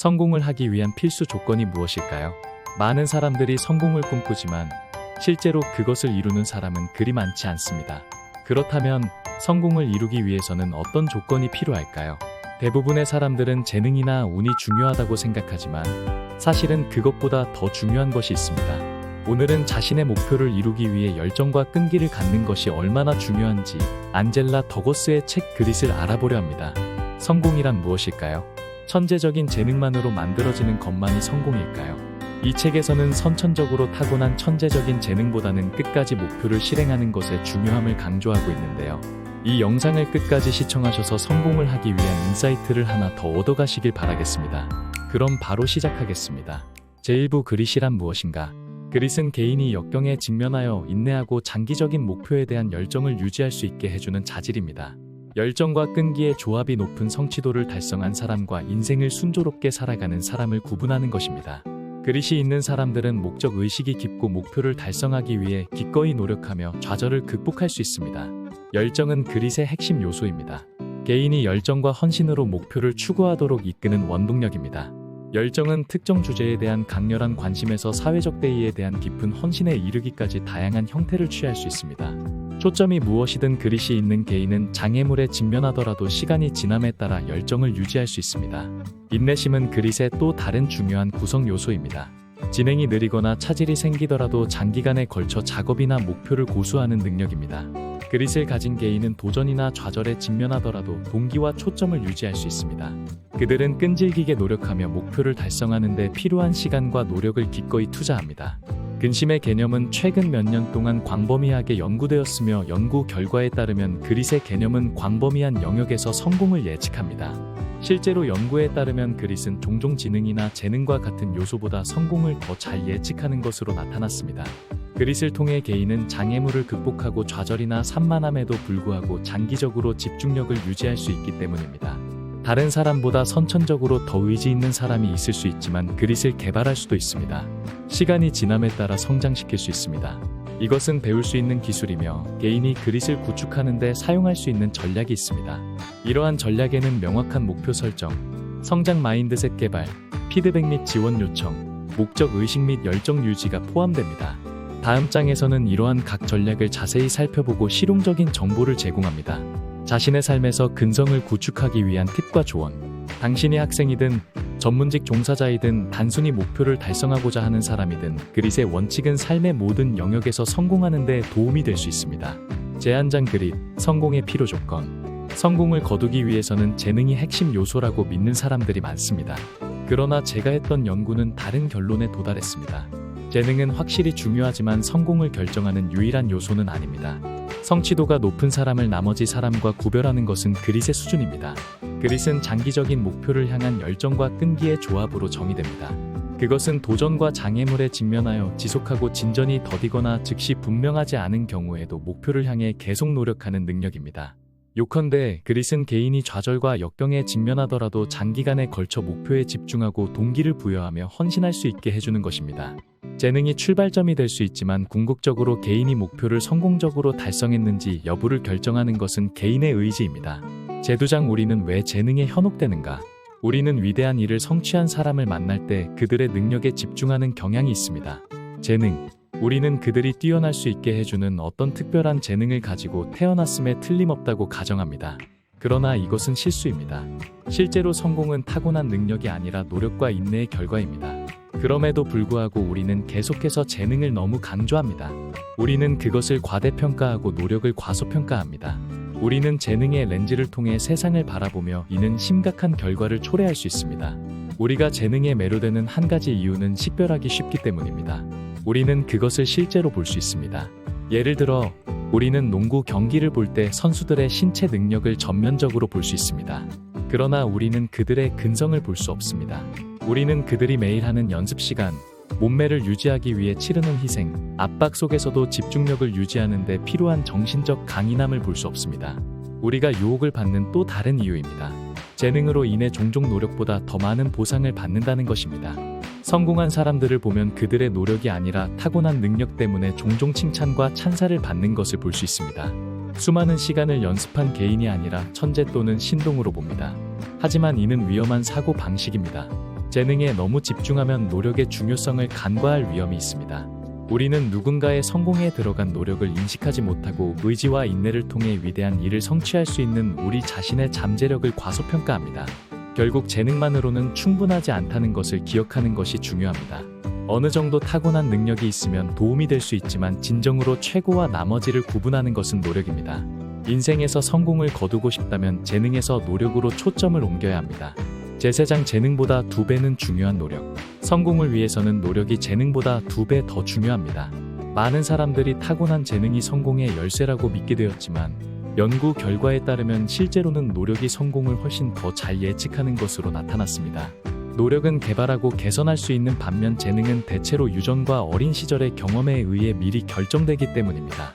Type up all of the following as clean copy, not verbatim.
성공을 하기 위한 필수 조건이 무엇일까요? 많은 사람들이 성공을 꿈꾸지만 실제로 그것을 이루는 사람은 그리 많지 않습니다. 그렇다면 성공을 이루기 위해서는 어떤 조건이 필요할까요? 대부분의 사람들은 재능이나 운이 중요하다고 생각하지만 사실은 그것보다 더 중요한 것이 있습니다. 오늘은 자신의 목표를 이루기 위해 열정과 끈기를 갖는 것이 얼마나 중요한지 안젤라 더거스의 책 그릿을 알아보려 합니다. 성공이란 무엇일까요? 천재적인 재능만으로 만들어지는 것만이 성공일까요? 이 책에서는 선천적으로 타고난 천재적인 재능보다는 끝까지 목표를 실행하는 것의 중요함을 강조하고 있는데요. 이 영상을 끝까지 시청하셔서 성공을 하기 위한 인사이트를 하나 더 얻어가시길 바라겠습니다. 그럼 바로 시작하겠습니다. 제1부 그릿이란 무엇인가? 그릿은 개인이 역경에 직면하여 인내하고 장기적인 목표에 대한 열정을 유지할 수 있게 해주는 자질입니다. 열정과 끈기의 조합이 높은 성취도를 달성한 사람과 인생을 순조롭게 살아가는 사람을 구분하는 것입니다. 그릿이 있는 사람들은 목적 의식이 깊고 목표를 달성하기 위해 기꺼이 노력하며 좌절을 극복할 수 있습니다. 열정은 그릿의 핵심 요소입니다. 개인이 열정과 헌신으로 목표를 추구하도록 이끄는 원동력입니다. 열정은 특정 주제에 대한 강렬한 관심에서 사회적 대의에 대한 깊은 헌신에 이르기까지 다양한 형태를 취할 수 있습니다. 초점이 무엇이든 그릿이 있는 개인은 장애물에 직면하더라도 시간이 지남에 따라 열정을 유지할 수 있습니다. 인내심은 그릿의 또 다른 중요한 구성 요소입니다. 진행이 느리거나 차질이 생기더라도 장기간에 걸쳐 작업이나 목표를 고수하는 능력입니다. 그릿을 가진 개인은 도전이나 좌절에 직면하더라도 동기와 초점을 유지할 수 있습니다. 그들은 끈질기게 노력하며 목표를 달성하는 데 필요한 시간과 노력을 기꺼이 투자합니다. 근심의 개념은 최근 몇 년 동안 광범위하게 연구되었으며 연구 결과에 따르면 그릿의 개념은 광범위한 영역에서 성공을 예측합니다. 실제로 연구에 따르면 그릿은 종종 지능이나 재능과 같은 요소보다 성공을 더 잘 예측하는 것으로 나타났습니다. 그릿을 통해 개인은 장애물을 극복하고 좌절이나 산만함에도 불구하고 장기적으로 집중력을 유지할 수 있기 때문입니다. 다른 사람보다 선천적으로 더 의지 있는 사람이 있을 수 있지만 그릿을 개발할 수도 있습니다. 시간이 지남에 따라 성장시킬 수 있습니다. 이것은 배울 수 있는 기술이며 개인이 그릿을 구축하는 데 사용할 수 있는 전략이 있습니다. 이러한 전략에는 명확한 목표 설정, 성장 마인드셋 개발, 피드백 및 지원 요청, 목적 의식 및 열정 유지가 포함됩니다. 다음 장에서는 이러한 각 전략을 자세히 살펴보고 실용적인 정보를 제공합니다. 자신의 삶에서 근성을 구축하기 위한 팁과 조언. 당신이 학생이든 전문직 종사자이든 단순히 목표를 달성하고자 하는 사람이든 그릿의 원칙은 삶의 모든 영역에서 성공하는 데 도움이 될 수 있습니다. 제한장 그릿, 성공의 필요 조건. 성공을 거두기 위해서는 재능이 핵심 요소라고 믿는 사람들이 많습니다. 그러나 제가 했던 연구는 다른 결론에 도달했습니다. 재능은 확실히 중요하지만 성공을 결정하는 유일한 요소는 아닙니다. 성취도가 높은 사람을 나머지 사람과 구별하는 것은 그릿의 수준입니다. 그릿은 장기적인 목표를 향한 열정과 끈기의 조합으로 정의됩니다. 그것은 도전과 장애물에 직면하여 지속하고 진전이 더디거나 즉시 분명하지 않은 경우에도 목표를 향해 계속 노력하는 능력입니다. 요컨대 그릿은 개인이 좌절과 역경에 직면하더라도 장기간에 걸쳐 목표에 집중하고 동기를 부여하며 헌신할 수 있게 해주는 것입니다. 재능이 출발점이 될 수 있지만 궁극적으로 개인이 목표를 성공적으로 달성했는지 여부를 결정하는 것은 개인의 의지입니다. 제두장 우리는 왜 재능에 현혹되는가? 우리는 위대한 일을 성취한 사람을 만날 때 그들의 능력에 집중하는 경향이 있습니다. 재능. 우리는 그들이 뛰어날 수 있게 해주는 어떤 특별한 재능을 가지고 태어났음에 틀림없다고 가정합니다. 그러나 이것은 실수입니다. 실제로 성공은 타고난 능력이 아니라 노력과 인내의 결과입니다. 그럼에도 불구하고 우리는 계속해서 재능을 너무 강조합니다. 우리는 그것을 과대평가하고 노력을 과소평가합니다. 우리는 재능의 렌즈를 통해 세상을 바라보며 이는 심각한 결과를 초래할 수 있습니다. 우리가 재능에 매료되는 한 가지 이유는 식별하기 쉽기 때문입니다. 우리는 그것을 실제로 볼 수 있습니다. 예를 들어 우리는 농구 경기를 볼 때 선수들의 신체 능력을 전면적으로 볼 수 있습니다. 그러나 우리는 그들의 근성을 볼 수 없습니다. 우리는 그들이 매일 하는 연습 시간, 몸매를 유지하기 위해 치르는 희생, 압박 속에서도 집중력을 유지하는 데 필요한 정신적 강인함을 볼 수 없습니다. 우리가 유혹을 받는 또 다른 이유입니다. 재능으로 인해 종종 노력보다 더 많은 보상을 받는다는 것입니다. 성공한 사람들을 보면 그들의 노력이 아니라 타고난 능력 때문에 종종 칭찬과 찬사를 받는 것을 볼 수 있습니다. 수많은 시간을 연습한 개인이 아니라 천재 또는 신동으로 봅니다. 하지만 이는 위험한 사고 방식입니다. 재능에 너무 집중하면 노력의 중요성을 간과할 위험이 있습니다. 우리는 누군가의 성공에 들어간 노력을 인식하지 못하고 의지와 인내를 통해 위대한 일을 성취할 수 있는 우리 자신의 잠재력을 과소평가합니다. 결국 재능만으로는 충분하지 않다는 것을 기억하는 것이 중요합니다. 어느 정도 타고난 능력이 있으면 도움이 될 수 있지만 진정으로 최고와 나머지를 구분하는 것은 노력입니다. 인생에서 성공을 거두고 싶다면 재능에서 노력으로 초점을 옮겨야 합니다. 제사장 재능보다 2배는 중요한 노력. 성공을 위해서는 노력이 재능보다 2배 더 중요합니다. 많은 사람들이 타고난 재능이 성공의 열쇠라고 믿게 되었지만 연구 결과에 따르면 실제로는 노력이 성공을 훨씬 더 잘 예측하는 것으로 나타났습니다. 노력은 개발하고 개선할 수 있는 반면 재능은 대체로 유전과 어린 시절의 경험에 의해 미리 결정되기 때문입니다.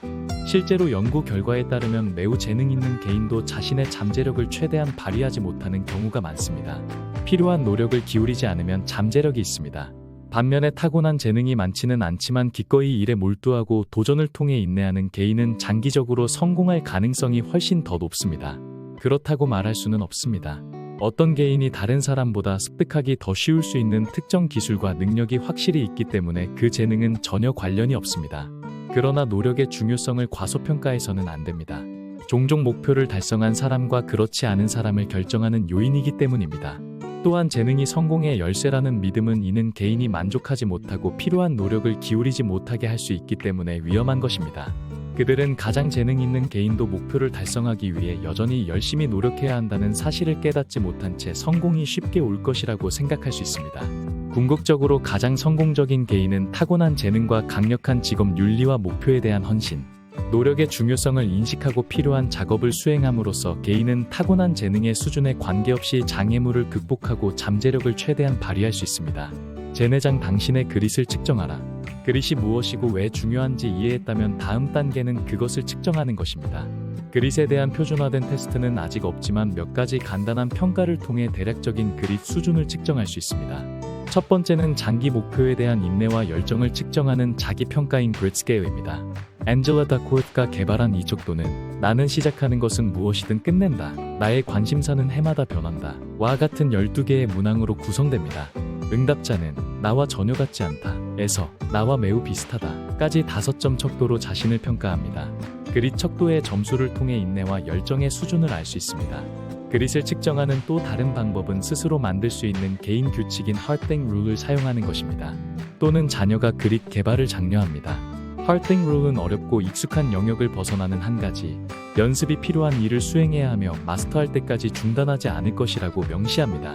실제로 연구 결과에 따르면 매우 재능 있는 개인도 자신의 잠재력을 최대한 발휘하지 못하는 경우가 많습니다. 필요한 노력을 기울이지 않으면 잠재력이 있습니다. 반면에 타고난 재능이 많지는 않지만 기꺼이 일에 몰두하고 도전을 통해 인내하는 개인은 장기적으로 성공할 가능성이 훨씬 더 높습니다. 그렇다고 말할 수는 없습니다. 어떤 개인이 다른 사람보다 습득하기 더 쉬울 수 있는 특정 기술과 능력이 확실히 있기 때문에 그 재능은 전혀 관련이 없습니다. 그러나 노력의 중요성을 과소평가해서는 안 됩니다. 종종 목표를 달성한 사람과 그렇지 않은 사람을 결정하는 요인이기 때문입니다. 또한 재능이 성공의 열쇠라는 믿음은 이는 개인이 만족하지 못하고 필요한 노력을 기울이지 못하게 할 수 있기 때문에 위험한 것입니다. 그들은 가장 재능 있는 개인도 목표를 달성하기 위해 여전히 열심히 노력해야 한다는 사실을 깨닫지 못한 채 성공이 쉽게 올 것이라고 생각할 수 있습니다. 궁극적으로 가장 성공적인 개인은 타고난 재능과 강력한 직업 윤리와 목표에 대한 헌신, 노력의 중요성을 인식하고 필요한 작업을 수행함으로써 개인은 타고난 재능의 수준에 관계없이 장애물을 극복하고 잠재력을 최대한 발휘할 수 있습니다. 제내장 당신의 그릿을 측정하라. 그릿이 무엇이고 왜 중요한지 이해했다면 다음 단계는 그것을 측정하는 것입니다. 그릿에 대한 표준화된 테스트는 아직 없지만 몇 가지 간단한 평가를 통해 대략적인 그릿 수준을 측정할 수 있습니다. 첫 번째는 장기 목표에 대한 인내와 열정을 측정하는 자기평가인 그릿 스케일입니다. 앤젤라 다코르트가 개발한 이 척도는 나는 시작하는 것은 무엇이든 끝낸다, 나의 관심사는 해마다 변한다 와 같은 12개의 문항으로 구성됩니다. 응답자는 나와 전혀 같지 않다 에서 나와 매우 비슷하다 까지 5점 척도로 자신을 평가합니다. 그릿 척도의 점수를 통해 인내와 열정의 수준을 알 수 있습니다. 그릿을 측정하는 또 다른 방법은 스스로 만들 수 있는 개인 규칙인 하트띵 룰을 사용하는 것입니다. 또는 자녀가 그릿 개발을 장려합니다. 하트띵 룰은 어렵고 익숙한 영역을 벗어나는 한 가지, 연습이 필요한 일을 수행해야 하며 마스터할 때까지 중단하지 않을 것이라고 명시합니다.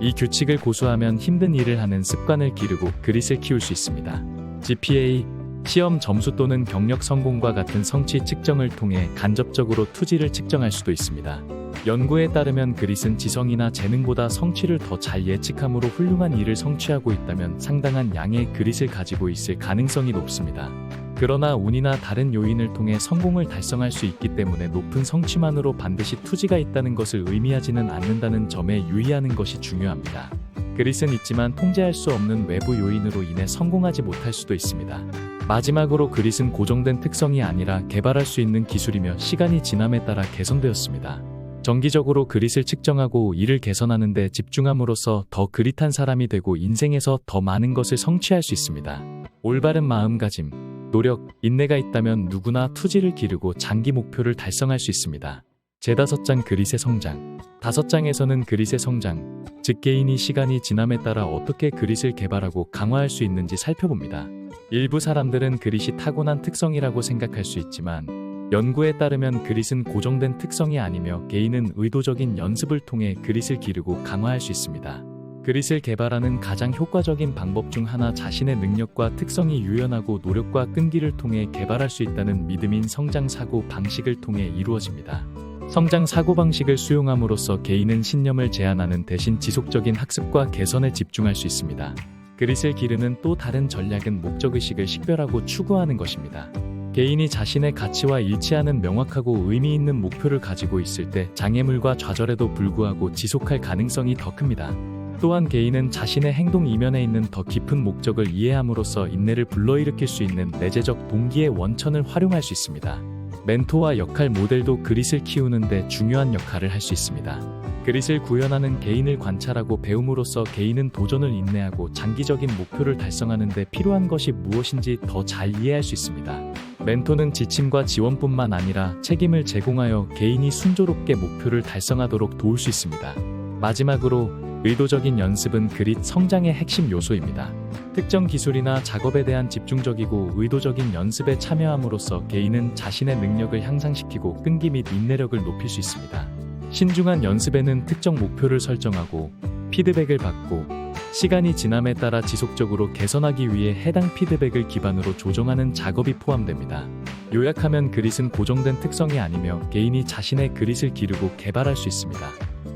이 규칙을 고수하면 힘든 일을 하는 습관을 기르고 그릿을 키울 수 있습니다. GPA, 시험 점수 또는 경력 성공과 같은 성취 측정을 통해 간접적으로 투지를 측정할 수도 있습니다. 연구에 따르면 그릿은 지성이나 재능보다 성취를 더 잘 예측함으로 훌륭한 일을 성취하고 있다면 상당한 양의 그릿을 가지고 있을 가능성이 높습니다. 그러나 운이나 다른 요인을 통해 성공을 달성할 수 있기 때문에 높은 성취만으로 반드시 투지가 있다는 것을 의미하지는 않는다는 점에 유의하는 것이 중요합니다. 그릿은 있지만 통제할 수 없는 외부 요인으로 인해 성공하지 못할 수도 있습니다. 마지막으로 그릿은 고정된 특성이 아니라 개발할 수 있는 기술이며 시간이 지남에 따라 개선되었습니다. 정기적으로 그릿을 측정하고 이를 개선하는 데 집중함으로써 더 그릿한 사람이 되고 인생에서 더 많은 것을 성취할 수 있습니다. 올바른 마음가짐, 노력, 인내가 있다면 누구나 투지를 기르고 장기 목표를 달성할 수 있습니다. 제5장 그릿의 성장. 5장에서는 그릿의 성장, 즉 개인이 시간이 지남에 따라 어떻게 그릿을 개발하고 강화할 수 있는지 살펴봅니다. 일부 사람들은 그릿이 타고난 특성이라고 생각할 수 있지만 연구에 따르면 그릿은 고정된 특성이 아니며 개인은 의도적인 연습을 통해 그릿을 기르고 강화할 수 있습니다. 그릿을 개발하는 가장 효과적인 방법 중 하나 자신의 능력과 특성이 유연하고 노력과 끈기를 통해 개발할 수 있다는 믿음인 성장 사고 방식을 통해 이루어집니다. 성장 사고방식을 수용함으로써 개인은 신념을 제한하는 대신 지속적인 학습과 개선에 집중할 수 있습니다. 그릿을 기르는 또 다른 전략은 목적의식을 식별하고 추구하는 것입니다. 개인이 자신의 가치와 일치하는 명확하고 의미 있는 목표를 가지고 있을 때 장애물과 좌절에도 불구하고 지속할 가능성이 더 큽니다. 또한 개인은 자신의 행동 이면에 있는 더 깊은 목적을 이해함으로써 인내를 불러일으킬 수 있는 내재적 동기의 원천을 활용할 수 있습니다. 멘토와 역할 모델도 그릿을 키우는데 중요한 역할을 할 수 있습니다. 그릿을 구현하는 개인을 관찰하고 배움으로써 개인은 도전을 인내하고 장기적인 목표를 달성하는 데 필요한 것이 무엇인지 더 잘 이해할 수 있습니다. 멘토는 지침과 지원뿐만 아니라 책임을 제공하여 개인이 순조롭게 목표를 달성하도록 도울 수 있습니다. 마지막으로 의도적인 연습은 그릿 성장의 핵심 요소입니다. 특정 기술이나 작업에 대한 집중적이고 의도적인 연습에 참여함으로써 개인은 자신의 능력을 향상시키고 끈기 및 인내력을 높일 수 있습니다. 신중한 연습에는 특정 목표를 설정하고 피드백을 받고 시간이 지남에 따라 지속적으로 개선하기 위해 해당 피드백을 기반으로 조정하는 작업이 포함됩니다. 요약하면 그릿은 고정된 특성이 아니며 개인이 자신의 그릿을 기르고 개발할 수 있습니다.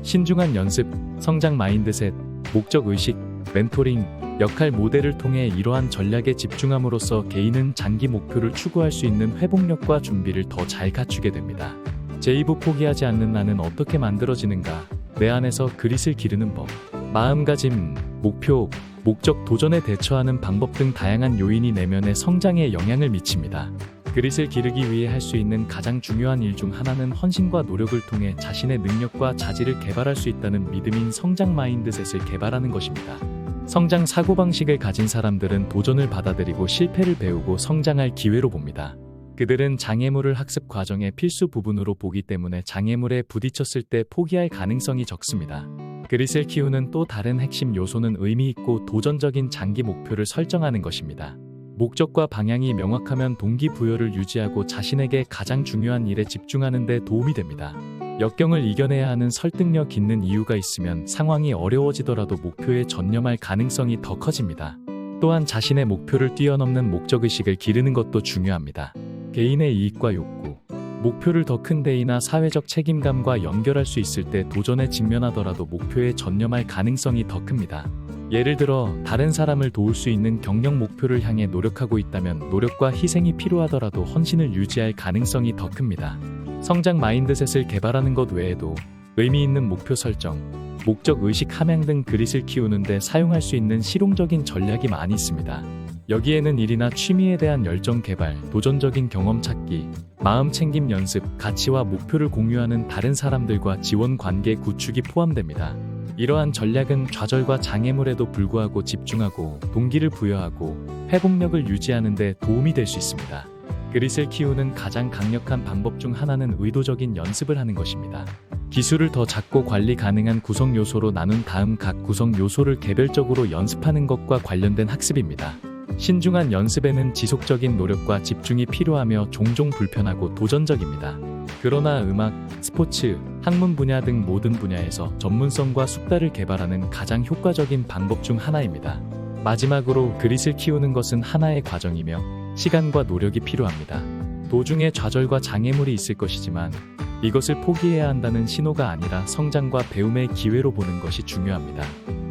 신중한 연습, 성장 마인드셋, 목적 의식, 멘토링, 역할 모델을 통해 이러한 전략에 집중함으로써 개인은 장기 목표를 추구할 수 있는 회복력과 준비를 더 잘 갖추게 됩니다. 제2부 포기하지 않는 나는 어떻게 만들어지는가? 내 안에서 그릿을 기르는 법. 마음가짐, 목표, 목적, 도전에 대처하는 방법 등 다양한 요인이 내면의 성장에 영향을 미칩니다. 그릿을 기르기 위해 할 수 있는 가장 중요한 일 중 하나는 헌신과 노력을 통해 자신의 능력과 자질을 개발할 수 있다는 믿음인 성장 마인드셋을 개발하는 것입니다. 성장 사고방식을 가진 사람들은 도전을 받아들이고 실패를 배우고 성장할 기회로 봅니다. 그들은 장애물을 학습 과정의 필수 부분으로 보기 때문에 장애물에 부딪혔을 때 포기할 가능성이 적습니다. 그릿을 키우는 또 다른 핵심 요소는 의미 있고 도전적인 장기 목표를 설정하는 것입니다. 목적과 방향이 명확하면 동기부여를 유지하고 자신에게 가장 중요한 일에 집중하는 데 도움이 됩니다. 역경을 이겨내야 하는 설득력 있는 이유가 있으면 상황이 어려워지더라도 목표에 전념할 가능성이 더 커집니다. 또한 자신의 목표를 뛰어넘는 목적의식을 기르는 것도 중요합니다. 개인의 이익과 욕구, 목표를 더 큰 대의나 사회적 책임감과 연결할 수 있을 때 도전에 직면하더라도 목표에 전념할 가능성이 더 큽니다. 예를 들어 다른 사람을 도울 수 있는 경력 목표를 향해 노력하고 있다면 노력과 희생이 필요하더라도 헌신을 유지할 가능성이 더 큽니다. 성장 마인드셋을 개발하는 것 외에도 의미 있는 목표 설정, 목적 의식 함양 등 그릿을 키우는데 사용할 수 있는 실용적인 전략이 많이 있습니다. 여기에는 일이나 취미에 대한 열정 개발, 도전적인 경험 찾기, 마음 챙김 연습, 가치와 목표를 공유하는 다른 사람들과 지원 관계 구축이 포함됩니다. 이러한 전략은 좌절과 장애물에도 불구하고 집중하고 동기를 부여하고 회복력을 유지하는 데 도움이 될 수 있습니다. 그릿을 키우는 가장 강력한 방법 중 하나는 의도적인 연습을 하는 것입니다. 기술을 더 작고 관리 가능한 구성 요소로 나눈 다음 각 구성 요소를 개별적으로 연습하는 것과 관련된 학습입니다. 신중한 연습에는 지속적인 노력과 집중이 필요하며 종종 불편하고 도전적입니다. 그러나 음악, 스포츠, 학문 분야 등 모든 분야에서 전문성과 숙달을 개발하는 가장 효과적인 방법 중 하나입니다. 마지막으로 그릿을 키우는 것은 하나의 과정이며 시간과 노력이 필요합니다. 도중에 좌절과 장애물이 있을 것이지만 이것을 포기해야 한다는 신호가 아니라 성장과 배움의 기회로 보는 것이 중요합니다.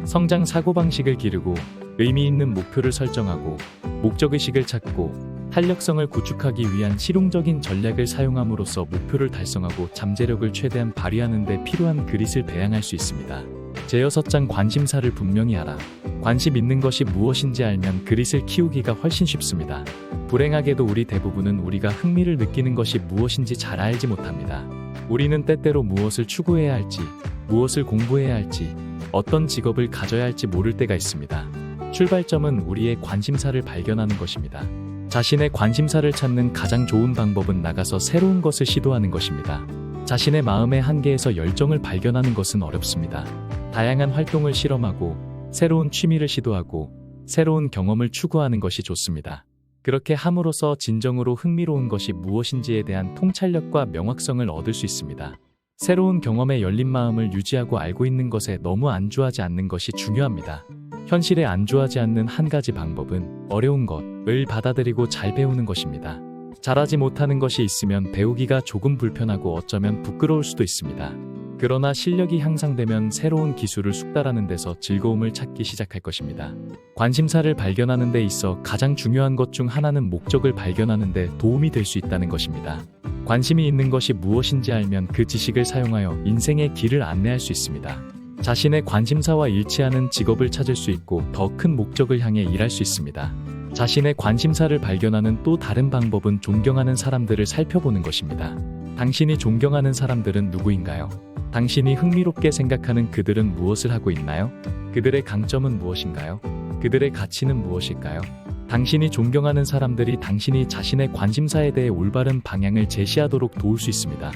성장 사고방식을 기르고 의미 있는 목표를 설정하고 목적의식을 찾고 탄력성을 구축하기 위한 실용적인 전략을 사용함으로써 목표를 달성하고 잠재력을 최대한 발휘하는 데 필요한 그릿을 배양할 수 있습니다. 제6장 관심사를 분명히 알아. 관심 있는 것이 무엇인지 알면 그릿을 키우기가 훨씬 쉽습니다. 불행하게도 우리 대부분은 우리가 흥미를 느끼는 것이 무엇인지 잘 알지 못합니다. 우리는 때때로 무엇을 추구해야 할지, 무엇을 공부해야 할지, 어떤 직업을 가져야 할지 모를 때가 있습니다. 출발점은 우리의 관심사를 발견하는 것입니다. 자신의 관심사를 찾는 가장 좋은 방법은 나가서 새로운 것을 시도하는 것입니다. 자신의 마음의 한계에서 열정을 발견하는 것은 어렵습니다. 다양한 활동을 실험하고 새로운 취미를 시도하고 새로운 경험을 추구하는 것이 좋습니다. 그렇게 함으로써 진정으로 흥미로운 것이 무엇인지에 대한 통찰력과 명확성을 얻을 수 있습니다. 새로운 경험에 열린 마음을 유지하고 알고 있는 것에 너무 안주하지 않는 것이 중요합니다. 현실에 안주하지 않는 한 가지 방법은 어려운 것을 받아들이고 잘 배우는 것입니다. 잘하지 못하는 것이 있으면 배우기가 조금 불편하고 어쩌면 부끄러울 수도 있습니다. 그러나 실력이 향상되면 새로운 기술을 숙달하는 데서 즐거움을 찾기 시작할 것입니다. 관심사를 발견하는 데 있어 가장 중요한 것 중 하나는 목적을 발견하는 데 도움이 될 수 있다는 것입니다. 관심이 있는 것이 무엇인지 알면 그 지식을 사용하여 인생의 길을 안내할 수 있습니다. 자신의 관심사와 일치하는 직업을 찾을 수 있고 더 큰 목적을 향해 일할 수 있습니다. 자신의 관심사를 발견하는 또 다른 방법은 존경하는 사람들을 살펴보는 것입니다. 당신이 존경하는 사람들은 누구인가요? 당신이 흥미롭게 생각하는 그들은 무엇을 하고 있나요? 그들의 강점은 무엇인가요? 그들의 가치는 무엇일까요? 당신이 존경하는 사람들이 당신이 자신의 관심사에 대해 올바른 방향을 제시하도록 도울 수 있습니다.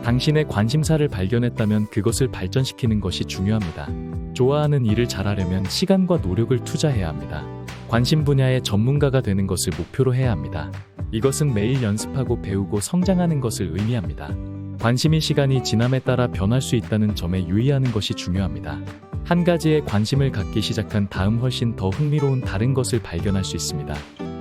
당신의 관심사를 발견했다면 그것을 발전시키는 것이 중요합니다. 좋아하는 일을 잘하려면 시간과 노력을 투자해야 합니다. 관심 분야의 전문가가 되는 것을 목표로 해야 합니다. 이것은 매일 연습하고 배우고 성장하는 것을 의미합니다. 관심이 시간이 지남에 따라 변할 수 있다는 점에 유의하는 것이 중요합니다. 한 가지에 관심을 갖기 시작한 다음 훨씬 더 흥미로운 다른 것을 발견할 수 있습니다.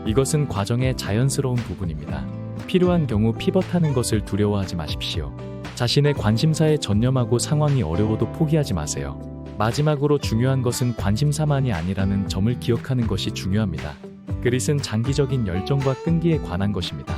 이것은 과정의 자연스러운 부분입니다. 필요한 경우 피벗하는 것을 두려워하지 마십시오. 자신의 관심사에 전념하고 상황이 어려워도 포기하지 마세요. 마지막으로 중요한 것은 관심사만이 아니라는 점을 기억하는 것이 중요합니다. 그릿은 장기적인 열정과 끈기에 관한 것입니다.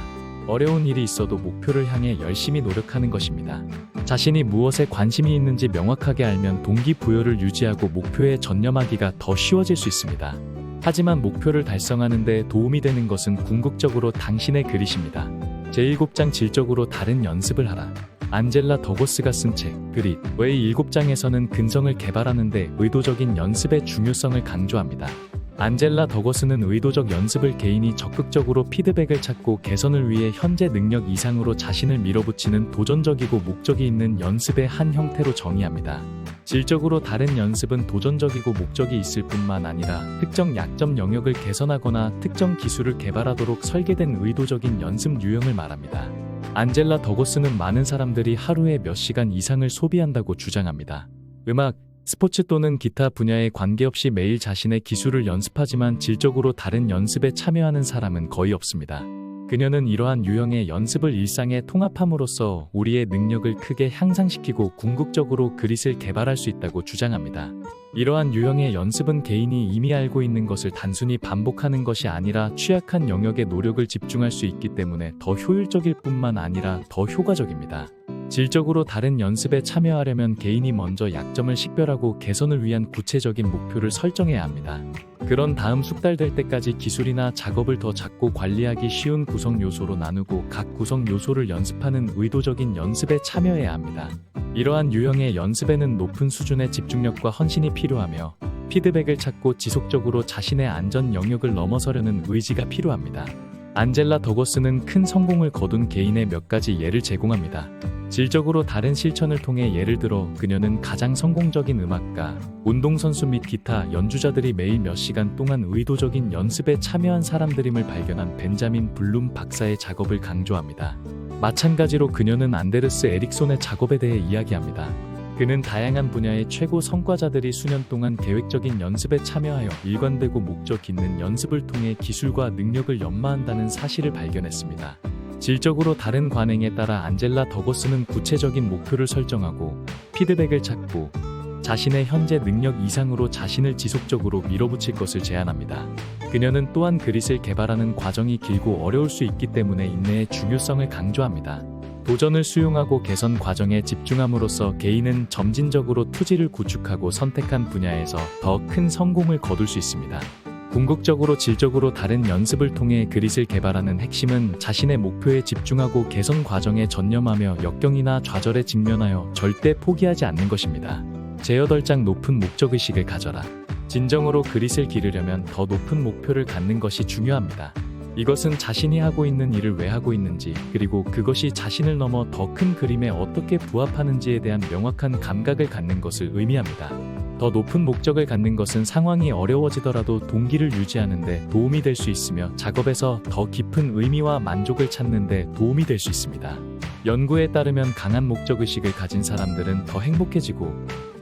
어려운 일이 있어도 목표를 향해 열심히 노력하는 것입니다. 자신이 무엇에 관심이 있는지 명확하게 알면 동기부여를 유지하고 목표에 전념하기가 더 쉬워질 수 있습니다. 하지만 목표를 달성하는 데 도움이 되는 것은 궁극적으로 당신의 그릿입니다. 제7장 질적으로 다른 연습을 하라. 안젤라 더거스가 쓴 책 그릿 의 7장에서는 근성을 개발하는 데 의도적인 연습의 중요성을 강조합니다. 안젤라 더거스는 의도적 연습을 개인이 적극적으로 피드백을 찾고 개선을 위해 현재 능력 이상으로 자신을 밀어붙이는 도전적이고 목적이 있는 연습의 한 형태로 정의합니다. 질적으로 다른 연습은 도전적이고 목적이 있을 뿐만 아니라 특정 약점 영역을 개선하거나 특정 기술을 개발하도록 설계된 의도적인 연습 유형을 말합니다. 안젤라 더거스는 많은 사람들이 하루에 몇 시간 이상을 소비한다고 주장합니다. 음악, 스포츠 또는 기타 분야에 관계없이 매일 자신의 기술을 연습하지만 질적으로 다른 연습에 참여하는 사람은 거의 없습니다. 그녀는 이러한 유형의 연습을 일상에 통합함으로써 우리의 능력을 크게 향상시키고 궁극적으로 그릿을 개발할 수 있다고 주장합니다. 이러한 유형의 연습은 개인이 이미 알고 있는 것을 단순히 반복하는 것이 아니라 취약한 영역에 노력을 집중할 수 있기 때문에 더 효율적일 뿐만 아니라 더 효과적입니다. 질적으로 다른 연습에 참여하려면 개인이 먼저 약점을 식별하고 개선을 위한 구체적인 목표를 설정해야 합니다. 그런 다음 숙달될 때까지 기술이나 작업을 더 작고 관리하기 쉬운 구성 요소로 나누고 각 구성 요소를 연습하는 의도적인 연습에 참여해야 합니다. 이러한 유형의 연습에는 높은 수준의 집중력과 헌신이 필요하며 피드백을 찾고 지속적으로 자신의 안전 영역을 넘어서려는 의지가 필요합니다. 안젤라 더거스는 큰 성공을 거둔 개인의 몇 가지 예를 제공합니다. 질적으로 다른 실천을 통해 예를 들어 그녀는 가장 성공적인 음악가, 운동선수 및 기타 연주자들이 매일 몇 시간 동안 의도적인 연습에 참여한 사람들임을 발견한 벤자민 블룸 박사의 작업을 강조합니다. 마찬가지로 그녀는 안데르스 에릭손의 작업에 대해 이야기합니다. 그는 다양한 분야의 최고 성과자들이 수년 동안 계획적인 연습에 참여하여 일관되고 목적 있는 연습을 통해 기술과 능력을 연마한다는 사실을 발견했습니다. 질적으로 다른 관행에 따라 안젤라 더거스는 구체적인 목표를 설정하고 피드백을 찾고 자신의 현재 능력 이상으로 자신을 지속적으로 밀어붙일 것을 제안합니다. 그녀는 또한 그릿을 개발하는 과정이 길고 어려울 수 있기 때문에 인내의 중요성을 강조합니다. 도전을 수용하고 개선 과정에 집중함으로써 개인은 점진적으로 투지를 구축하고 선택한 분야에서 더 큰 성공을 거둘 수 있습니다. 궁극적으로 질적으로 다른 연습을 통해 그릿을 개발하는 핵심은 자신의 목표에 집중하고 개선 과정에 전념하며 역경이나 좌절에 직면하여 절대 포기하지 않는 것입니다. 제8장 높은 목적의식을 가져라. 진정으로 그릿을 기르려면 더 높은 목표를 갖는 것이 중요합니다. 이것은 자신이 하고 있는 일을 왜 하고 있는지, 그리고 그것이 자신을 넘어 더 큰 그림에 어떻게 부합하는지에 대한 명확한 감각을 갖는 것을 의미합니다. 더 높은 목적을 갖는 것은 상황이 어려워지더라도 동기를 유지하는 데 도움이 될 수 있으며 작업에서 더 깊은 의미와 만족을 찾는 데 도움이 될 수 있습니다. 연구에 따르면 강한 목적의식을 가진 사람들은 더 행복해지고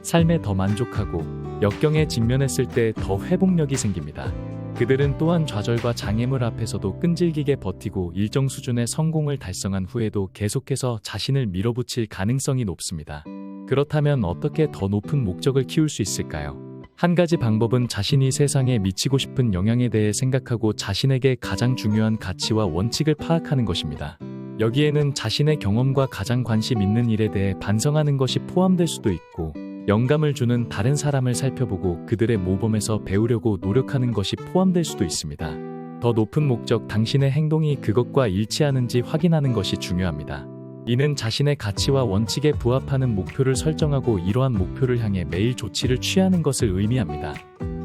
삶에 더 만족하고 역경에 직면했을 때 더 회복력이 생깁니다. 그들은 또한 좌절과 장애물 앞에서도 끈질기게 버티고 일정 수준의 성공을 달성한 후에도 계속해서 자신을 밀어붙일 가능성이 높습니다. 그렇다면 어떻게 더 높은 목적을 키울 수 있을까요? 한 가지 방법은 자신이 세상에 미치고 싶은 영향에 대해 생각하고 자신에게 가장 중요한 가치와 원칙을 파악하는 것입니다. 여기에는 자신의 경험과 가장 관심 있는 일에 대해 반성하는 것이 포함될 수도 있고, 영감을 주는 다른 사람을 살펴보고 그들의 모범에서 배우려고 노력하는 것이 포함될 수도 있습니다. 더 높은 목적, 당신의 행동이 그것과 일치하는지 확인하는 것이 중요합니다. 이는 자신의 가치와 원칙에 부합하는 목표를 설정하고 이러한 목표를 향해 매일 조치를 취하는 것을 의미합니다.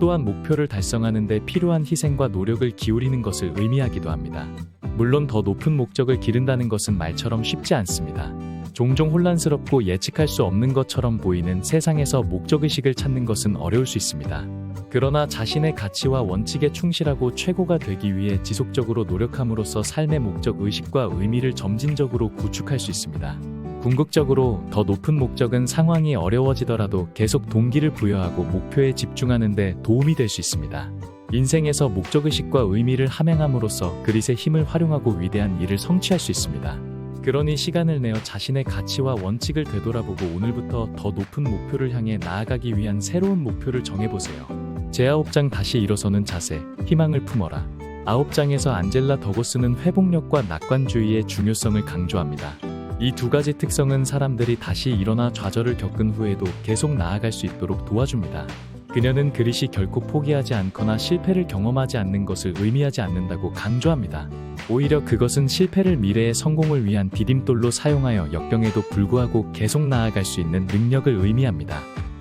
또한 목표를 달성하는 데 필요한 희생과 노력을 기울이는 것을 의미하기도 합니다. 물론 더 높은 목적을 기른다는 것은 말처럼 쉽지 않습니다. 종종 혼란스럽고 예측할 수 없는 것처럼 보이는 세상에서 목적의식을 찾는 것은 어려울 수 있습니다. 그러나 자신의 가치와 원칙에 충실하고 최고가 되기 위해 지속적으로 노력함으로써 삶의 목적의식과 의미를 점진적으로 구축할 수 있습니다. 궁극적으로 더 높은 목적은 상황이 어려워지더라도 계속 동기를 부여하고 목표에 집중하는 데 도움이 될 수 있습니다. 인생에서 목적의식과 의미를 함양함으로써 그릿의 힘을 활용하고 위대한 일을 성취할 수 있습니다. 그러니 시간을 내어 자신의 가치와 원칙을 되돌아보고 오늘부터 더 높은 목표를 향해 나아가기 위한 새로운 목표를 정해보세요. 제9장 다시 일어서는 자세, 희망을 품어라. 9장에서 안젤라 더고스는 회복력과 낙관주의의 중요성을 강조합니다. 이 두 가지 특성은 사람들이 다시 일어나 좌절을 겪은 후에도 계속 나아갈 수 있도록 도와줍니다. 그녀는 그릿이 결코 포기하지 않거나 실패를 경험하지 않는 것을 의미하지 않는다고 강조합니다. 오히려 그것은 실패를 미래의 성공을 위한 디딤돌로 사용하여 역경에도 불구하고 계속 나아갈 수 있는 능력을 의미합니다.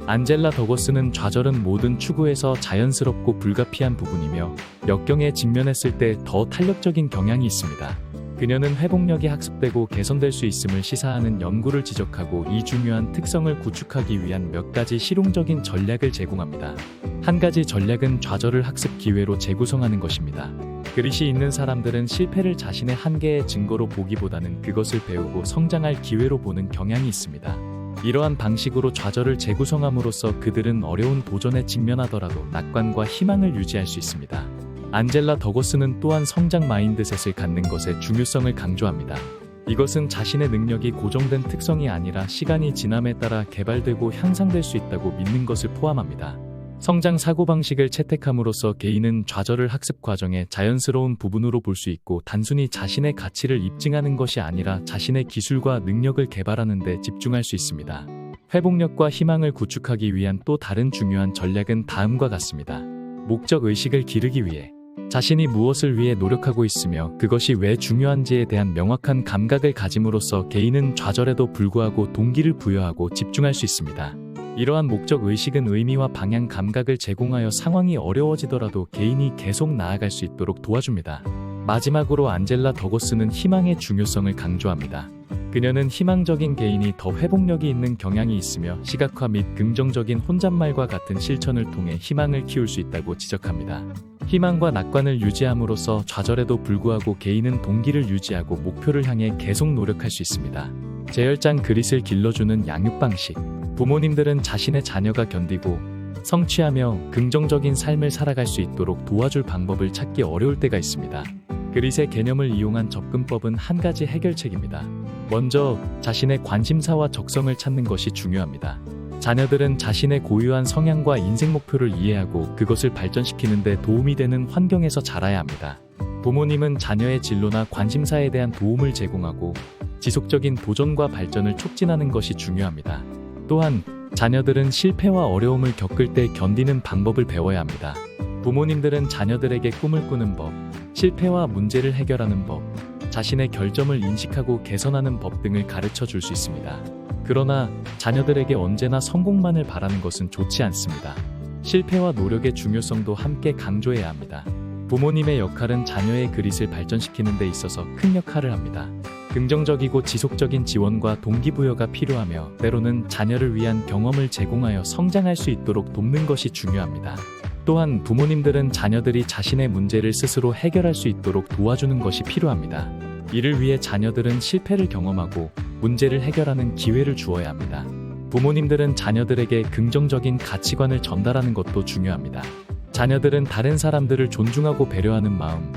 안젤라 더고스는 좌절은 모든 추구에서 자연스럽고 불가피한 부분이며 역경에 직면했을 때 더 탄력적인 경향이 있습니다. 그녀는 회복력이 학습되고 개선될 수 있음을 시사하는 연구를 지적하고 이 중요한 특성을 구축하기 위한 몇 가지 실용적인 전략을 제공합니다. 한 가지 전략은 좌절을 학습 기회로 재구성하는 것입니다. 그릿이 있는 사람들은 실패를 자신의 한계의 증거로 보기보다는 그것을 배우고 성장할 기회로 보는 경향이 있습니다. 이러한 방식으로 좌절을 재구성함으로써 그들은 어려운 도전에 직면하더라도 낙관과 희망을 유지할 수 있습니다. 안젤라 더고스는 또한 성장 마인드셋을 갖는 것의 중요성을 강조합니다. 이것은 자신의 능력이 고정된 특성이 아니라 시간이 지남에 따라 개발되고 향상될 수 있다고 믿는 것을 포함합니다. 성장 사고방식을 채택함으로써 개인은 좌절을 학습 과정의 자연스러운 부분으로 볼 수 있고 단순히 자신의 가치를 입증하는 것이 아니라 자신의 기술과 능력을 개발하는 데 집중할 수 있습니다. 회복력과 희망을 구축하기 위한 또 다른 중요한 전략은 다음과 같습니다. 목적의식을 기르기 위해 자신이 무엇을 위해 노력하고 있으며 그것이 왜 중요한지에 대한 명확한 감각을 가짐으로써 개인은 좌절에도 불구하고 동기를 부여하고 집중할 수 있습니다. 이러한 목적의식은 의미와 방향 감각을 제공하여 상황이 어려워지더라도 개인이 계속 나아갈 수 있도록 도와줍니다. 마지막으로 안젤라 더고스는 희망의 중요성을 강조합니다. 그녀는 희망적인 개인이 더 회복력이 있는 경향이 있으며 시각화 및 긍정적인 혼잣말과 같은 실천을 통해 희망을 키울 수 있다고 지적합니다. 희망과 낙관을 유지함으로써 좌절에도 불구하고 개인은 동기를 유지하고 목표를 향해 계속 노력할 수 있습니다. 제10장 그릿을 길러주는 양육 방식. 부모님들은 자신의 자녀가 견디고 성취하며 긍정적인 삶을 살아갈 수 있도록 도와줄 방법을 찾기 어려울 때가 있습니다. 그릿의 개념을 이용한 접근법은 한 가지 해결책입니다. 먼저 자신의 관심사와 적성을 찾는 것이 중요합니다. 자녀들은 자신의 고유한 성향과 인생 목표를 이해하고 그것을 발전시키는 데 도움이 되는 환경에서 자라야 합니다. 부모님은 자녀의 진로나 관심사에 대한 도움을 제공하고 지속적인 도전과 발전을 촉진하는 것이 중요합니다. 또한 자녀들은 실패와 어려움을 겪을 때 견디는 방법을 배워야 합니다. 부모님들은 자녀들에게 꿈을 꾸는 법, 실패와 문제를 해결하는 법, 자신의 결점을 인식하고 개선하는 법 등을 가르쳐 줄 수 있습니다. 그러나 자녀들에게 언제나 성공만을 바라는 것은 좋지 않습니다. 실패와 노력의 중요성도 함께 강조해야 합니다. 부모님의 역할은 자녀의 그릿을 발전시키는 데 있어서 큰 역할을 합니다. 긍정적이고 지속적인 지원과 동기부여가 필요하며 때로는 자녀를 위한 경험을 제공하여 성장할 수 있도록 돕는 것이 중요합니다. 또한 부모님들은 자녀들이 자신의 문제를 스스로 해결할 수 있도록 도와주는 것이 필요합니다. 이를 위해 자녀들은 실패를 경험하고 문제를 해결하는 기회를 주어야 합니다. 부모님들은 자녀들에게 긍정적인 가치관을 전달하는 것도 중요합니다. 자녀들은 다른 사람들을 존중하고 배려하는 마음,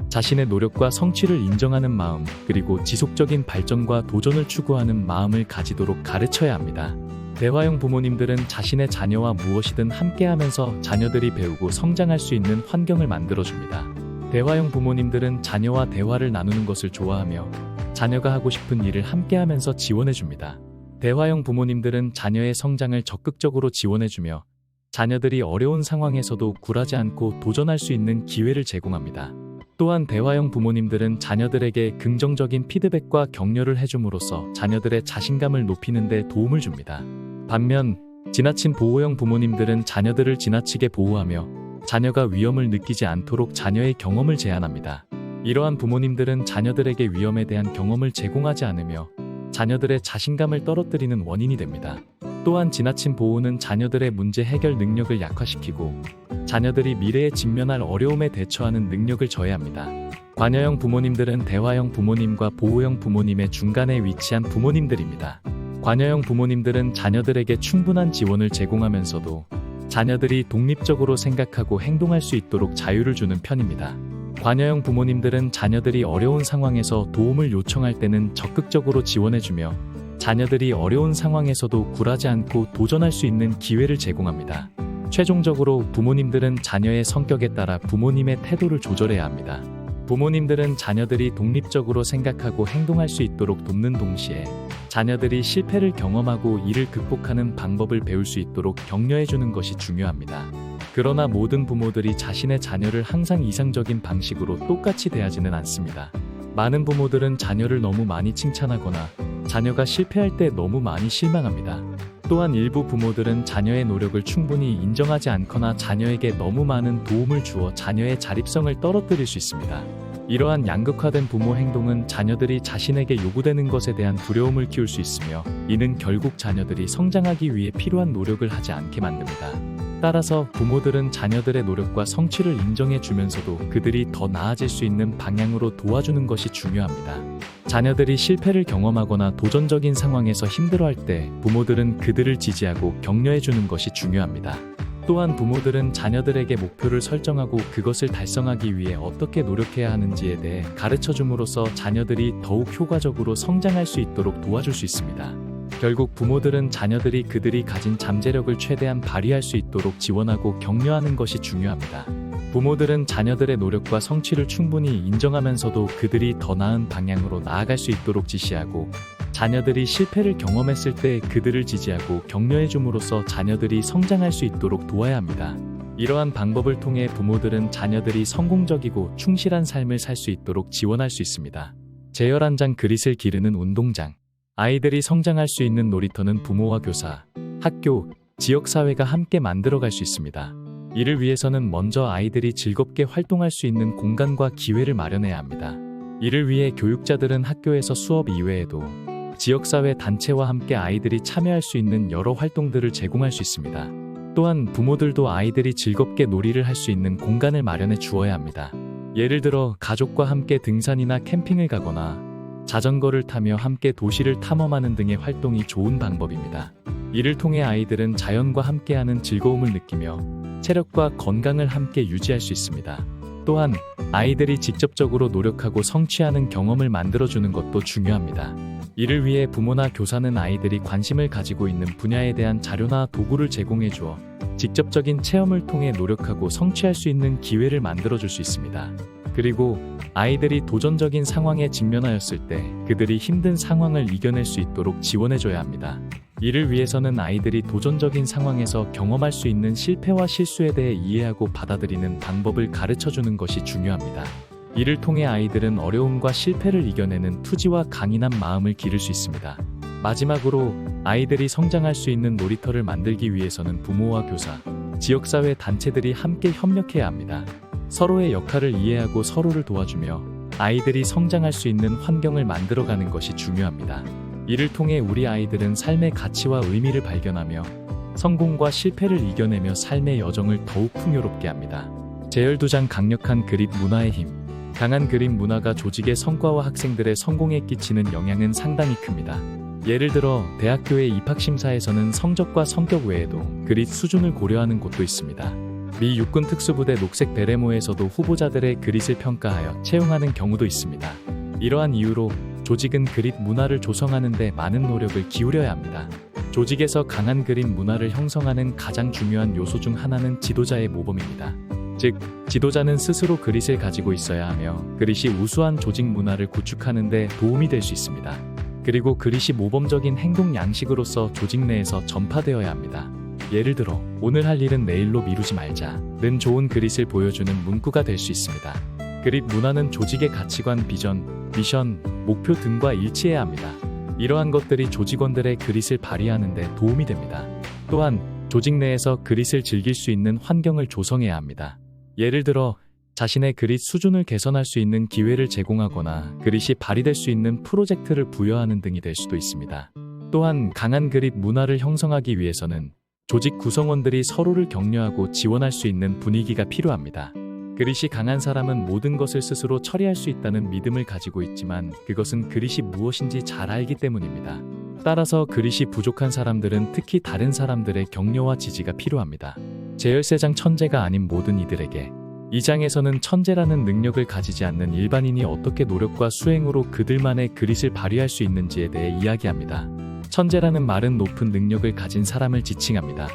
자신의 노력과 성취를 인정하는 마음, 그리고 지속적인 발전과 도전을 추구하는 마음을 가지도록 가르쳐야 합니다. 대화형 부모님들은 자신의 자녀와 무엇이든 함께하면서 자녀들이 배우고 성장할 수 있는 환경을 만들어줍니다. 대화형 부모님들은 자녀와 대화를 나누는 것을 좋아하며 자녀가 하고 싶은 일을 함께하면서 지원해줍니다. 대화형 부모님들은 자녀의 성장을 적극적으로 지원해주며 자녀들이 어려운 상황에서도 굴하지 않고 도전할 수 있는 기회를 제공합니다. 또한 대화형 부모님들은 자녀들에게 긍정적인 피드백과 격려를 해줌으로써 자녀들의 자신감을 높이는 데 도움을 줍니다. 반면 지나친 보호형 부모님들은 자녀들을 지나치게 보호하며 자녀가 위험을 느끼지 않도록 자녀의 경험을 제한합니다. 이러한 부모님들은 자녀들에게 위험에 대한 경험을 제공하지 않으며 자녀들의 자신감을 떨어뜨리는 원인이 됩니다. 또한 지나친 보호는 자녀들의 문제 해결 능력을 약화시키고 자녀들이 미래에 직면할 어려움에 대처하는 능력을 저해합니다. 관여형 부모님들은 대화형 부모님과 보호형 부모님의 중간에 위치한 부모님들입니다. 관여형 부모님들은 자녀들에게 충분한 지원을 제공하면서도 자녀들이 독립적으로 생각하고 행동할 수 있도록 자유를 주는 편입니다. 관여형 부모님들은 자녀들이 어려운 상황에서 도움을 요청할 때는 적극적으로 지원해주며 자녀들이 어려운 상황에서도 굴하지 않고 도전할 수 있는 기회를 제공합니다. 최종적으로 부모님들은 자녀의 성격에 따라 부모님의 태도를 조절해야 합니다. 부모님들은 자녀들이 독립적으로 생각하고 행동할 수 있도록 돕는 동시에 자녀들이 실패를 경험하고 이를 극복하는 방법을 배울 수 있도록 격려해주는 것이 중요합니다. 그러나 모든 부모들이 자신의 자녀를 항상 이상적인 방식으로 똑같이 대하지는 않습니다. 많은 부모들은 자녀를 너무 많이 칭찬하거나 자녀가 실패할 때 너무 많이 실망합니다. 또한 일부 부모들은 자녀의 노력을 충분히 인정하지 않거나 자녀에게 너무 많은 도움을 주어 자녀의 자립성을 떨어뜨릴 수 있습니다. 이러한 양극화된 부모 행동은 자녀들이 자신에게 요구되는 것에 대한 두려움을 키울 수 있으며 이는 결국 자녀들이 성장하기 위해 필요한 노력을 하지 않게 만듭니다. 따라서 부모들은 자녀들의 노력과 성취를 인정해 주면서도 그들이 더 나아질 수 있는 방향으로 도와주는 것이 중요합니다. 자녀들이 실패를 경험하거나 도전적인 상황에서 힘들어할 때 부모들은 그들을 지지하고 격려해 주는 것이 중요합니다. 또한 부모들은 자녀들에게 목표를 설정하고 그것을 달성하기 위해 어떻게 노력해야 하는지에 대해 가르쳐 줌으로써 자녀들이 더욱 효과적으로 성장할 수 있도록 도와줄 수 있습니다. 결국 부모들은 자녀들이 그들이 가진 잠재력을 최대한 발휘할 수 있도록 지원하고 격려하는 것이 중요합니다. 부모들은 자녀들의 노력과 성취를 충분히 인정하면서도 그들이 더 나은 방향으로 나아갈 수 있도록 지시하고 자녀들이 실패를 경험했을 때 그들을 지지하고 격려해 줌으로써 자녀들이 성장할 수 있도록 도와야 합니다. 이러한 방법을 통해 부모들은 자녀들이 성공적이고 충실한 삶을 살 수 있도록 지원할 수 있습니다. 제열 한 장 그릿을 기르는 운동장. 아이들이 성장할 수 있는 놀이터는 부모와 교사, 학교, 지역사회가 함께 만들어갈 수 있습니다. 이를 위해서는 먼저 아이들이 즐겁게 활동할 수 있는 공간과 기회를 마련해야 합니다. 이를 위해 교육자들은 학교에서 수업 이외에도 지역사회 단체와 함께 아이들이 참여할 수 있는 여러 활동들을 제공할 수 있습니다. 또한 부모들도 아이들이 즐겁게 놀이를 할 수 있는 공간을 마련해 주어야 합니다. 예를 들어 가족과 함께 등산이나 캠핑을 가거나 자전거를 타며 함께 도시를 탐험하는 등의 활동이 좋은 방법입니다. 이를 통해 아이들은 자연과 함께하는 즐거움을 느끼며 체력과 건강을 함께 유지할 수 있습니다. 또한 아이들이 직접적으로 노력하고 성취하는 경험을 만들어주는 것도 중요합니다. 이를 위해 부모나 교사는 아이들이 관심을 가지고 있는 분야에 대한 자료나 도구를 제공해 주어 직접적인 체험을 통해 노력하고 성취할 수 있는 기회를 만들어줄 수 있습니다. 그리고 아이들이 도전적인 상황에 직면하였을 때 그들이 힘든 상황을 이겨낼 수 있도록 지원해줘야 합니다. 이를 위해서는 아이들이 도전적인 상황에서 경험할 수 있는 실패와 실수에 대해 이해하고 받아들이는 방법을 가르쳐주는 것이 중요합니다. 이를 통해 아이들은 어려움과 실패를 이겨내는 투지와 강인한 마음을 기를 수 있습니다. 마지막으로 아이들이 성장할 수 있는 놀이터를 만들기 위해서는 부모와 교사, 지역사회 단체들이 함께 협력해야 합니다. 서로의 역할을 이해하고 서로를 도와주며 아이들이 성장할 수 있는 환경을 만들어가는 것이 중요합니다. 이를 통해 우리 아이들은 삶의 가치와 의미를 발견하며 성공과 실패를 이겨내며 삶의 여정을 더욱 풍요롭게 합니다. 제열 2장 강력한 그릿 문화의 힘. 강한 그릿 문화가 조직의 성과와 학생들의 성공에 끼치는 영향은 상당히 큽니다. 예를 들어 대학교의 입학심사에서는 성적과 성격 외에도 그릿 수준을 고려하는 곳도 있습니다. 미 육군 특수부대 녹색 베레모에서도 후보자들의 그릿을 평가하여 채용하는 경우도 있습니다. 이러한 이유로 조직은 그릿 문화를 조성하는 데 많은 노력을 기울여야 합니다. 조직에서 강한 그릿 문화를 형성하는 가장 중요한 요소 중 하나는 지도자의 모범입니다. 즉, 지도자는 스스로 그릿을 가지고 있어야 하며 그릿이 우수한 조직 문화를 구축하는 데 도움이 될 수 있습니다. 그리고 그릿이 모범적인 행동 양식으로서 조직 내에서 전파되어야 합니다. 예를 들어 오늘 할 일은 내일로 미루지 말자는 좋은 그릿을 보여주는 문구가 될 수 있습니다. 그릿 문화는 조직의 가치관, 비전, 미션, 목표 등과 일치해야 합니다. 이러한 것들이 조직원들의 그릿을 발휘하는 데 도움이 됩니다. 또한 조직 내에서 그릿을 즐길 수 있는 환경을 조성해야 합니다. 예를 들어 자신의 그릿 수준을 개선할 수 있는 기회를 제공하거나 그릿이 발휘될 수 있는 프로젝트를 부여하는 등이 될 수도 있습니다. 또한 강한 그릿 문화를 형성하기 위해서는 조직 구성원들이 서로를 격려하고 지원할 수 있는 분위기가 필요합니다. 그릿이 강한 사람은 모든 것을 스스로 처리할 수 있다는 믿음을 가지고 있지만 그것은 그릿이 무엇인지 잘 알기 때문입니다. 따라서 그릿이 부족한 사람들은 특히 다른 사람들의 격려와 지지가 필요합니다. 제13장 천재가 아닌 모든 이들에게, 이 장에서는 천재라는 능력을 가지지 않는 일반인이 어떻게 노력과 수행으로 그들만의 그릿을 발휘할 수 있는지에 대해 이야기합니다. 천재라는 말은 높은 능력을 가진 사람을 지칭합니다.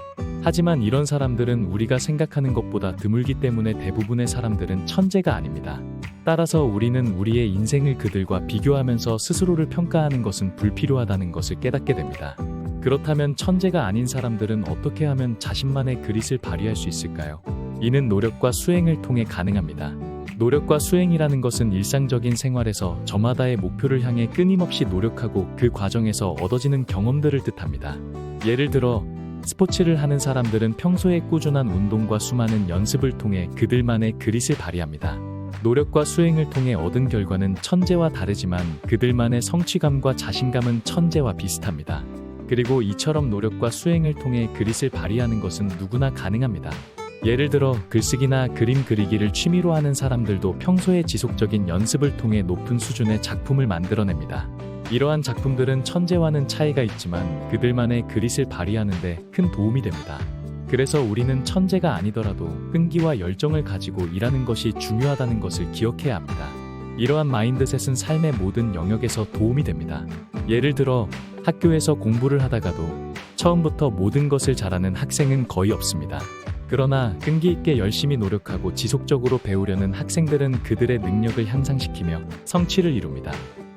하지만 이런 사람들은 우리가 생각하는 것보다 드물기 때문에 대부분의 사람들은 천재가 아닙니다. 따라서 우리는 우리의 인생을 그들과 비교하면서 스스로를 평가하는 것은 불필요하다는 것을 깨닫게 됩니다. 그렇다면 천재가 아닌 사람들은 어떻게 하면 자신만의 그릿을 발휘할 수 있을까요? 이는 노력과 수행을 통해 가능합니다. 노력과 수행이라는 것은 일상적인 생활에서 저마다의 목표를 향해 끊임없이 노력하고 그 과정에서 얻어지는 경험들을 뜻합니다. 예를 들어 스포츠를 하는 사람들은 평소에 꾸준한 운동과 수많은 연습을 통해 그들만의 그릿을 발휘합니다. 노력과 수행을 통해 얻은 결과는 천재와 다르지만 그들만의 성취감과 자신감은 천재와 비슷합니다. 그리고 이처럼 노력과 수행을 통해 그릿을 발휘하는 것은 누구나 가능합니다. 예를 들어 글쓰기나 그림 그리기를 취미로 하는 사람들도 평소에 지속적인 연습을 통해 높은 수준의 작품을 만들어냅니다. 이러한 작품들은 천재와는 차이가 있지만 그들만의 그릿을 발휘하는 데 큰 도움이 됩니다. 그래서 우리는 천재가 아니더라도 끈기와 열정을 가지고 일하는 것이 중요하다는 것을 기억해야 합니다. 이러한 마인드셋은 삶의 모든 영역에서 도움이 됩니다. 예를 들어 학교에서 공부를 하다가도 처음부터 모든 것을 잘하는 학생은 거의 없습니다. 그러나 끈기 있게 열심히 노력하고 지속적으로 배우려는 학생들은 그들의 능력을 향상시키며 성취를 이룹니다.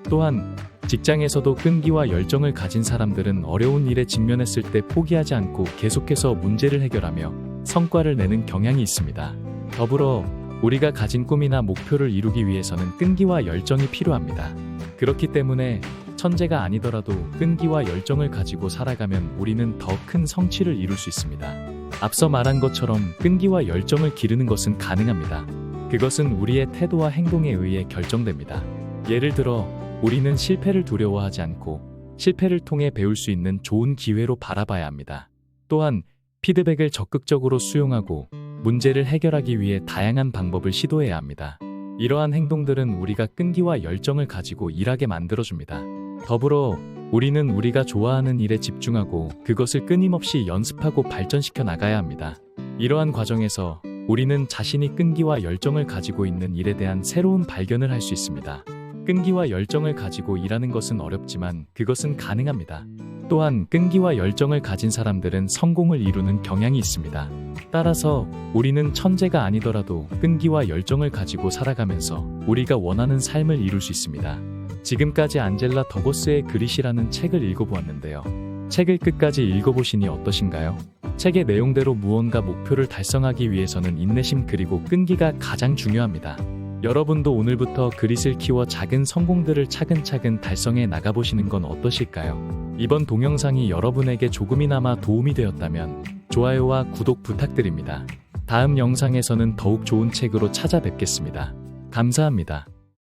또한 직장에서도 끈기와 열정을 가진 사람들은 어려운 일에 직면했을 때 포기하지 않고 계속해서 문제를 해결하며 성과를 내는 경향이 있습니다. 더불어 우리가 가진 꿈이나 목표를 이루기 위해서는 끈기와 열정이 필요합니다. 그렇기 때문에 천재가 아니더라도 끈기와 열정을 가지고 살아가면 우리는 더 큰 성취를 이룰 수 있습니다. 앞서 말한 것처럼 끈기와 열정을 기르는 것은 가능합니다. 그것은 우리의 태도와 행동에 의해 결정됩니다. 예를 들어 우리는 실패를 두려워하지 않고 실패를 통해 배울 수 있는 좋은 기회로 바라봐야 합니다. 또한 피드백을 적극적으로 수용하고 문제를 해결하기 위해 다양한 방법을 시도해야 합니다. 이러한 행동들은 우리가 끈기와 열정을 가지고 일하게 만들어줍니다. 더불어 우리는 우리가 좋아하는 일에 집중하고 그것을 끊임없이 연습하고 발전시켜 나가야 합니다. 이러한 과정에서 우리는 자신이 끈기와 열정을 가지고 있는 일에 대한 새로운 발견을 할 수 있습니다. 끈기와 열정을 가지고 일하는 것은 어렵지만 그것은 가능합니다. 또한 끈기와 열정을 가진 사람들은 성공을 이루는 경향이 있습니다. 따라서 우리는 천재가 아니더라도 끈기와 열정을 가지고 살아가면서 우리가 원하는 삶을 이룰 수 있습니다. 지금까지 안젤라 더거스의 그릿이라는 책을 읽어보았는데요. 책을 끝까지 읽어보시니 어떠신가요? 책의 내용대로 무언가 목표를 달성하기 위해서는 인내심 그리고 끈기가 가장 중요합니다. 여러분도 오늘부터 그릿을 키워 작은 성공들을 차근차근 달성해 나가보시는 건 어떠실까요? 이번 동영상이 여러분에게 조금이나마 도움이 되었다면 좋아요와 구독 부탁드립니다. 다음 영상에서는 더욱 좋은 책으로 찾아뵙겠습니다. 감사합니다.